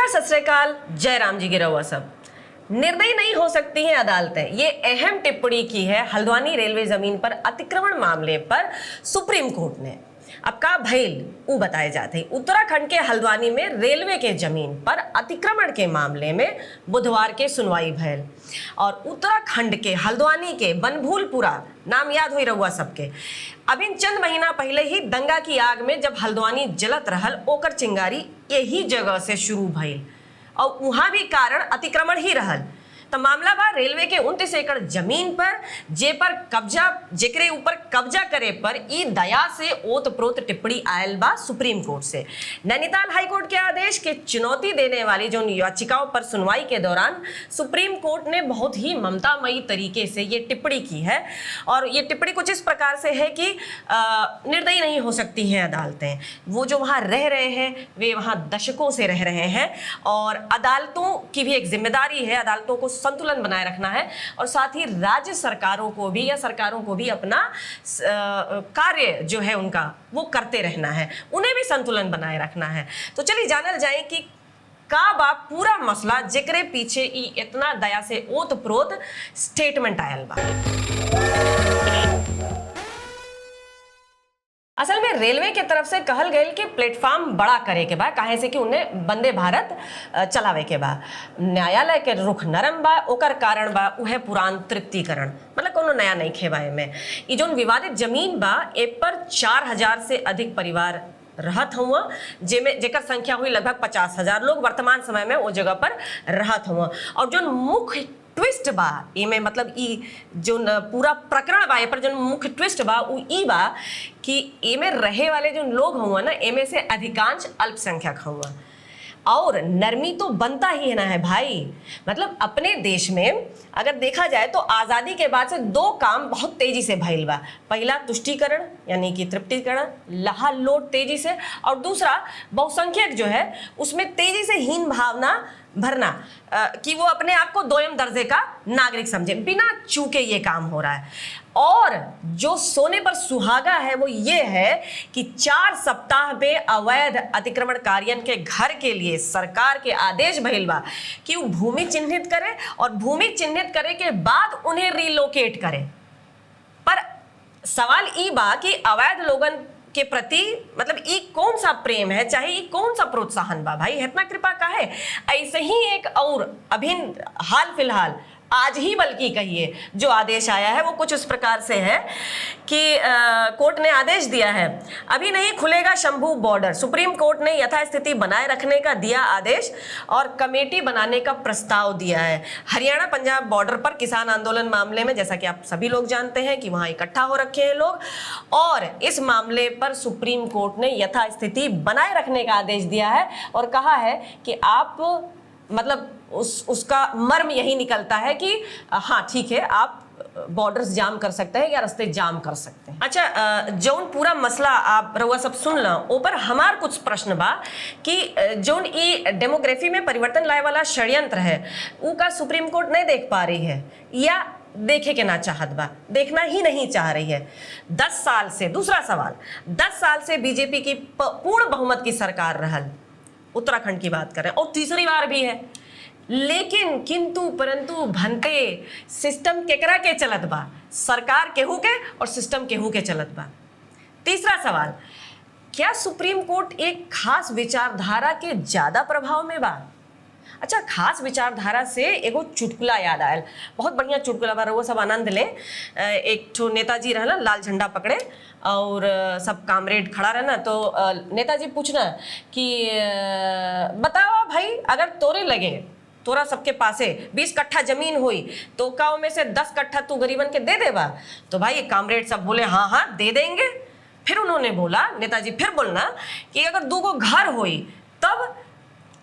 सत श्री अकाल, जय राम जी की रहुआ सब। निर्दयी नहीं हो सकती हैं अदालतें, ये अहम टिप्पणी की है हल्द्वानी रेलवे जमीन पर अतिक्रमण मामले पर सुप्रीम कोर्ट ने। अब का भइल ऊ बताए जाते हैं। उत्तराखंड के हल्द्वानी में रेलवे के जमीन पर अतिक्रमण के मामले में बुधवार के सुनवाई भइल और उत्तराखंड के हल्द्वानी के बनभूलपुरा, नाम याद हुई रहुआ सबके, अभी चंद महीना पहले ही दंगा की आग में जब हल्द्वानी जलत रहल ओकर चिंगारी यही जगह से शुरू भइल और वहां भी कारण अतिक्रमण ही रहल। तो मामला बा रेलवे के 29 एकड़ जमीन पर जेकरे ऊपर कब्जा करे पर ई दया से ओतप्रोत टिप्पणी आयल बा सुप्रीम कोर्ट से। नैनीताल हाई कोर्ट के आदेश के चुनौती देने वाली जो याचिकाओं पर सुनवाई के दौरान सुप्रीम कोर्ट ने बहुत ही ममतामयी तरीके से ये टिप्पणी की है और ये टिप्पणी कुछ इस प्रकार से है कि निर्दयी नहीं हो सकती हैं अदालतें। वो जो वहाँ रह रहे हैं वे वहाँ दशकों से रह रहे हैं और अदालतों की भी एक जिम्मेदारी है, अदालतों को संतुलन बनाए रखना है और साथ ही राज्य सरकारों को भी या सरकारों को भी अपना कार्य जो है उनका वो करते रहना है, उन्हें भी संतुलन बनाए रखना है। तो चलिए जानल जाए कि का बा पूरा मसला जेकरे पीछे इतना दया से ओतप्रोत स्टेटमेंट आयल बा। असल में रेलवे के तरफ से कहल गई कि प्लेटफॉर्म बड़ा करे के बा, काहे से कि उन्हें वंदे भारत चलावे के बा। न्यायालय के रुख नरम बा, ओकर कारण बा उहे पुरान तृप्तिकरण, मतलब कोनो नया नहीं खेबा में। ई जोन विवादित जमीन बा ए पर 4000 से अधिक परिवार रहत हुआ, जेकर संख्या हुई लगभग 50,000 लोग वर्तमान समय में वो जगह पर रहत हुआ। और जो मुख्य ट्विस्ट बा इमे, मतलब ई जो पूरा प्रकरण बा पर जो मुख्य ट्विस्ट बा उ ई बा कि इमे रहे वाले जो लोग हुआ ना, इमे से अधिकांश अल्पसंख्यक हुआ और नरमी तो बनता ही है ना है भाई। मतलब अपने देश में अगर देखा जाए तो आज़ादी के बाद से दो काम बहुत तेजी से भइल बा। पहला तुष्टीकरण यानी कि तृप्तिकरण, लहा लोट तेजी से, और दूसरा बहुसंख्यक जो है उसमें तेजी से हीन भावना भरना कि वो अपने आप को दोयम दर्जे का नागरिक समझे। बिना चूके ये काम हो रहा है और जो सोने पर सुहागा है वो ये है कि 4 सप्ताह में अवैध अतिक्रमणकारियों के घर के लिए सरकार के आदेश भइल बा कि वो भूमि चिन्हित करे और भूमि चिन्हित करे के बाद उन्हें रिलोकेट करे। पर सवाल ई बा कि अवैध लोगन के प्रति मतलब ई कौन सा प्रेम है, चाहे ई कौन सा प्रोत्साहन बा भाई, इतना कृपा का है। ऐसे ही एक और अभी हाल फिलहाल आज ही बल्कि कहिए जो आदेश आया है वो कुछ इस प्रकार से है कि कोर्ट ने आदेश दिया है, अभी नहीं खुलेगा शंभू बॉर्डर। सुप्रीम कोर्ट ने यथास्थिति बनाए रखने का दिया आदेश और कमेटी बनाने का प्रस्ताव दिया है। हरियाणा पंजाब बॉर्डर पर किसान आंदोलन मामले में, जैसा कि आप सभी लोग जानते हैं कि वहां इकट्ठा हो रखे हैं लोग, और इस मामले पर सुप्रीम कोर्ट ने यथास्थिति बनाए रखने का आदेश दिया है और कहा है कि आप मतलब उसका मर्म यही निकलता है कि हाँ ठीक है, आप बॉर्डर्स जाम कर सकते हैं या रास्ते जाम कर सकते हैं। अच्छा, जौन पूरा मसला आप रउआ सब सुन ला ऊपर हमार कुछ प्रश्न बा कि जौन ई डेमोग्राफी में परिवर्तन लाए वाला षड्यंत्र है ऊ का सुप्रीम कोर्ट नहीं देख पा रही है या देखे के ना चाहत बा, देखना ही नहीं चाह रही है। 10 साल से, दूसरा सवाल, 10 साल से बीजेपी की पूर्ण बहुमत की सरकार रहल, उत्तराखंड की बात करें, और तीसरी बार भी है, लेकिन किंतु परंतु भनते सिस्टम केकरा के चलत बा, सरकार केहू के और सिस्टम केहू के चलत बा। तीसरा सवाल, क्या सुप्रीम कोर्ट एक खास विचारधारा के ज्यादा प्रभाव में बा? अच्छा, खास विचारधारा से एगो चुटकुला याद आयल, बहुत बढ़िया चुटकुला बा, वो सब आनंद लें। एक ठो नेताजी रहना, लाल झंडा पकड़े और सब कामरेड खड़ा रहना, तो नेताजी पूछना कि बतावा भाई, अगर तोरे लगे, तोरा सबके पासे 20 कट्ठा जमीन हुई तो का में से 10 कट्ठा तू गरीबन के दे देबा? तो भाई कामरेड सब बोले हाँ हाँ दे देंगे। फिर उन्होंने बोला, नेताजी फिर बोलना कि अगर 2 गो घर हुई तब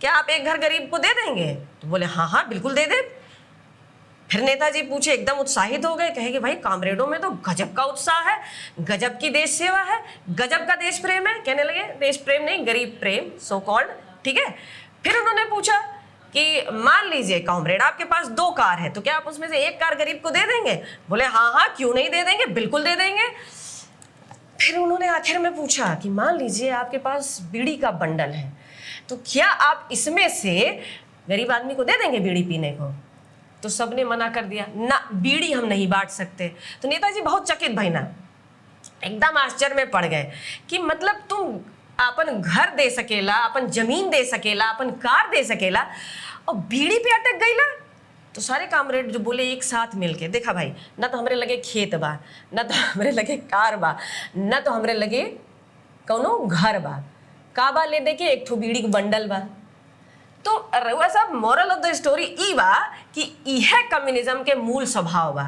क्या आप एक घर गरीब को दे देंगे? तो बोले हाँ हाँ बिल्कुल दे दे। फिर नेताजी पूछे, एकदम उत्साहित हो गए, कहे कि भाई कामरेडों में तो गजब का उत्साह है, गजब की देश सेवा है, गजब का देश प्रेम है। कहने लगे देश प्रेम नहीं, गरीब प्रेम, सो कॉल्ड, ठीक है। फिर उन्होंने पूछा कि मान लीजिए कॉमरेड आपके पास 2 कार है तो क्या आप उसमें से 1 कार गरीब को दे देंगे? बोले हाँ हाँ क्यों नहीं दे देंगे, बिल्कुल दे देंगे। फिर उन्होंने आखिर में पूछा कि मान लीजिए आपके पास बीड़ी का बंडल है, तो क्या आप इसमें से गरीब आदमी को दे देंगे बीड़ी पीने को? तो सबने मना कर दिया, ना बीड़ी हम नहीं बांट सकते। तो नेताजी बहुत चकित भइना, एकदम आश्चर्य में पड़ गए कि मतलब तुम अपन घर दे सकेला, अपन जमीन दे सकेला, अपन कार दे सकेला और बीड़ी पे अटक गईला। तो सारे कामरेड जो बोले एक साथ मिलके, देखा भाई, ना तो हमरे लगे खेत बा, ना तो हमरे लगे कार बा, ना तो हमरे लगे कौनो घर बा, का बा ले दे के एक ठो बीड़ी के बंडल बा। तो रउआ साहब, मोरल ऑफ द स्टोरी ई बा कि इहे कम्युनिज्म के मूल स्वभाव बा।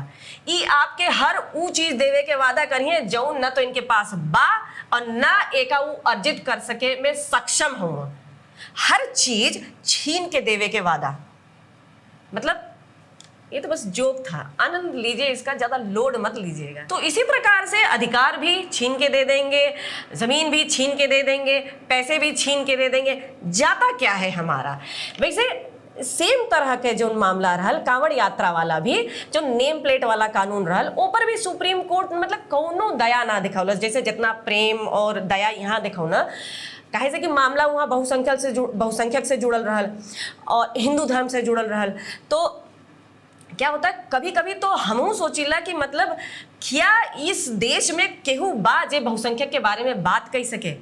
ई आपके हर ऊ चीज देवे के वादा करिए जौन न तो इनके पास बा और ना एका ऊ अर्जित कर सके में सक्षम हो। हर चीज छीन के देवे के वादा, मतलब ये तो बस जोक था, आनंद लीजिए इसका, ज्यादा लोड मत लीजिएगा। तो इसी प्रकार से अधिकार भी छीन के दे देंगे, जमीन भी छीन के दे देंगे, पैसे भी छीन के दे देंगे, जाता क्या है हमारा। वैसे सेम तरह के जो मामला रहल कांवड़ यात्रा वाला भी, जो नेम प्लेट वाला कानून रहल, ऊपर भी सुप्रीम कोर्ट मतलब कौनो दया ना दिखौलस, जैसे जितना प्रेम और दया यहाँ दिखाओ ना। काहे से कि मामला वहाँ बहुसंख्यक से जुड़ल रहल और हिंदू धर्म से जुड़ल रहल। तो क्या होता है, कभी कभी तो हमहू सोचिला कि मतलब क्या इस देश में केहू बा जे बहुसंख्यक के बारे में बात कही सके।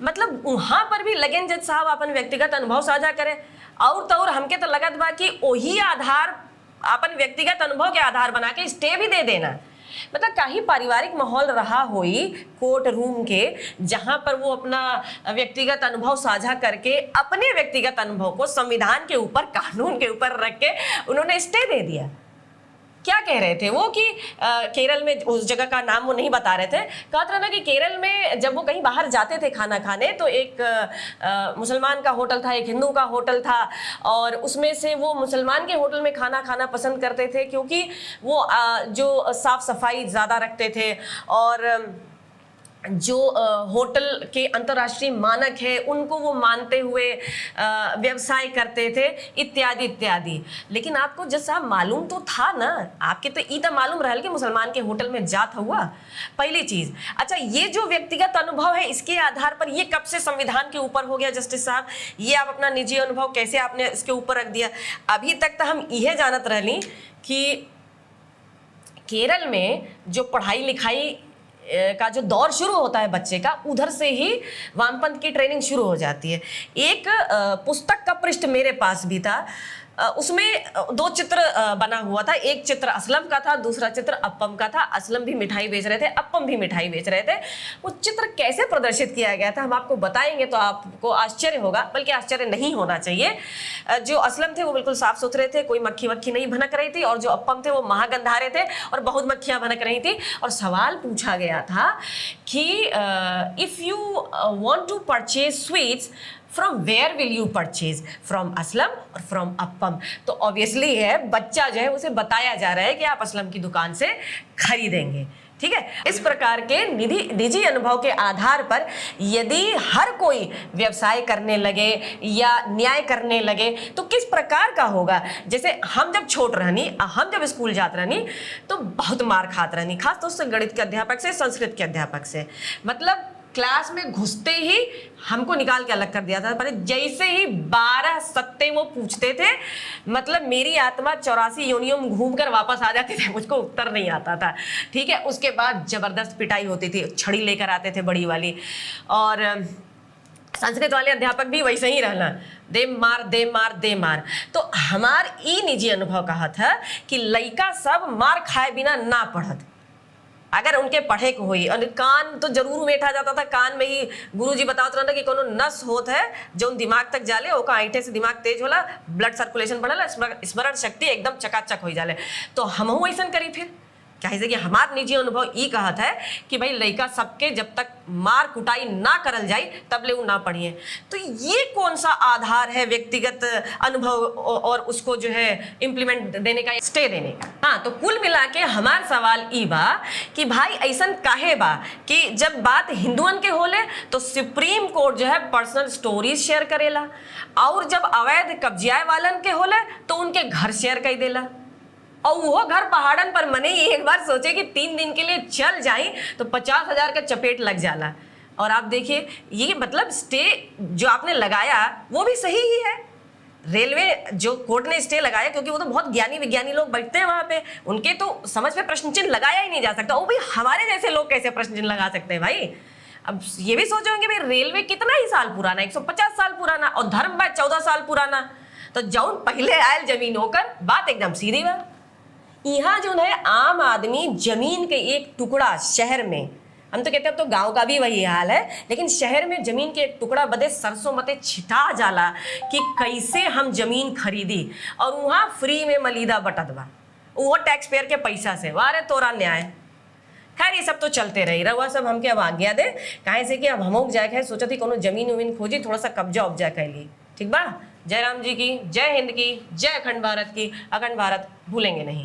मतलब वहां पर भी लगेन जज साहब अपन व्यक्तिगत अनुभव साझा करे, और तो और हमके तो लगत बा कि वही आधार, अपन व्यक्तिगत अनुभव के आधार बना के स्टे भी दे देना। मतलब काही पारिवारिक माहौल रहा हुई कोर्ट रूम के, जहां पर वो अपना व्यक्तिगत अनुभव साझा करके अपने व्यक्तिगत अनुभव को संविधान के ऊपर, कानून के ऊपर रख के उन्होंने स्टे दे दिया। क्या कह रहे थे वो कि केरल में, उस जगह का नाम वो नहीं बता रहे थे, कहते रहे ना कि केरल में जब वो कहीं बाहर जाते थे खाना खाने, तो एक मुसलमान का होटल था, एक हिंदू का होटल था, और उसमें से वो मुसलमान के होटल में खाना खाना पसंद करते थे क्योंकि वो जो साफ सफाई ज़्यादा रखते थे और जो होटल के अंतर्राष्ट्रीय मानक है उनको वो मानते हुए व्यवसाय करते थे, इत्यादि इत्यादि। लेकिन आपको जब साहब मालूम तो था ना, आपके तो ई तो मालूम रहल कि मुसलमान के होटल में जात हुआ, पहली चीज। अच्छा, ये जो व्यक्तिगत अनुभव है इसके आधार पर ये कब से संविधान के ऊपर हो गया जस्टिस साहब? ये आप अपना निजी अनुभव कैसे आपने इसके ऊपर रख दिया? अभी तक तो हम यह जानत रहली कि केरल में जो पढ़ाई लिखाई का जो दौर शुरू होता है बच्चे का, उधर से ही वामपंथ की ट्रेनिंग शुरू हो जाती है। एक पुस्तक का पृष्ठ मेरे पास भी था, उसमें दो चित्र बना हुआ था, एक चित्र असलम का था, दूसरा चित्र अप्पम का था। असलम भी मिठाई बेच रहे थे, अप्पम भी मिठाई बेच रहे थे। वो चित्र कैसे प्रदर्शित किया गया था हम आपको बताएंगे तो आपको आश्चर्य होगा, बल्कि आश्चर्य नहीं होना चाहिए। जो असलम थे वो बिल्कुल साफ सुथरे थे, कोई मक्खी वक्खी नहीं भनक रही थी, और जो अप्पम थे वो महागंधारे थे और बहुत मक्खियां भनक रही थी। और सवाल पूछा गया था कि if you want to purchase sweets, from where will you purchase, from Aslam और फ्रॉम अप्पम। तो ऑब्वियसली है, बच्चा जो है उसे बताया जा रहा है कि आप असलम की दुकान से खरीदेंगे। ठीक है, इस प्रकार के निजी अनुभव के आधार पर यदि हर कोई व्यवसाय करने लगे या न्याय करने लगे तो किस प्रकार का होगा। जैसे हम जब छोट रहनी, हम जब स्कूल जात रहनी तो बहुत मार खात रहनी, खास तौर से गणित के अध्यापक से, संस्कृत के अध्यापक से। मतलब क्लास में घुसते ही हमको निकाल के अलग कर दिया था, पर जैसे ही 12 सत्ते वो पूछते थे, मतलब मेरी आत्मा 84 योनियों में घूम कर वापस आ जाती थी, मुझको उत्तर नहीं आता था। ठीक है, उसके बाद जबरदस्त पिटाई होती थी, छड़ी लेकर आते थे बड़ी वाली। और संस्कृत वाले अध्यापक भी वैसे ही रहना, दे मार दे मार दे मार। तो हमार ई निजी अनुभव कहा था कि लइका सब मार खाए बिना ना पढ़त, अगर उनके पढ़े को हुई। और कान तो जरूर बैठा जाता था, कान में ही गुरुजी बताते रहना कि कोनो नस होत है जो दिमाग तक जाले, ओका आंटे से दिमाग तेज होला, ब्लड सर्कुलेशन बढ़ला, स्मरण शक्ति एकदम चकाचक हो जाले। तो हमहू ऐसा करी फिर, कहे कि हमार निजी अनुभव ई कहत है कि भाई लड़का सबके जब तक मार कुटाई ना करल जाए तब ले वो ना पढ़िए। तो ये कौन सा आधार है व्यक्तिगत अनुभव और उसको जो है इम्प्लीमेंट देने का, स्टे देने का? हाँ, तो कुल मिला के हमार सवाल ई बा कि भाई ऐसा काहे बा कि जब बात हिंदुअन के होले तो सुप्रीम कोर्ट जो है पर्सनल स्टोरीज शेयर करेला, और जब अवैध कब्जिया वालन के होले तो उनके घर शेयर कर देला। और वो घर पहाड़न पर मने, एक बार सोचे कि 3 दिन के लिए चल जाए तो 50,000 का चपेट लग जाला। और आप देखिए ये मतलब स्टे जो आपने लगाया वो भी सही ही है। रेलवे जो कोर्ट ने स्टे लगाया, क्योंकि वो तो बहुत ज्ञानी विज्ञानी लोग बैठते हैं वहां पे, उनके तो समझ में प्रश्न चिन्ह लगाया ही नहीं जा सकता। वो भी हमारे जैसे लोग कैसे प्रश्न चिन्ह लगा सकते हैं भाई। अब ये भी सोच होंगे भाई रेलवे कितना ही साल पुराना, 150 साल पुराना, और धर्म बा 14 साल पुराना, तो जौन पहले आयल जमीन होकर बात एकदम सीधी बा। यहाँ जो है आम आदमी जमीन के एक टुकड़ा शहर में, हम तो कहते हैं अब तो गांव का भी वही हाल है, लेकिन शहर में जमीन के एक टुकड़ा बदे सरसों मते छिटा जाला कि कैसे हम जमीन खरीदी, और वहाँ फ्री में मलीदा बटत बा, वो टैक्स पेयर के पैसा से। वारे तोरा न्याय। खैर ये सब तो चलते रही रहा सब, हमके अब आज्ञा दे, काहे से कि अब हम जाए है सोचा थी कोनो जमीन उमीन खोजी, थोड़ा सा कब्जा उब्जा कैली। ठीक बा। जय राम जी की, जय हिंद की, जय अखंड भारत की। अखंड भारत भूलेंगे नहीं।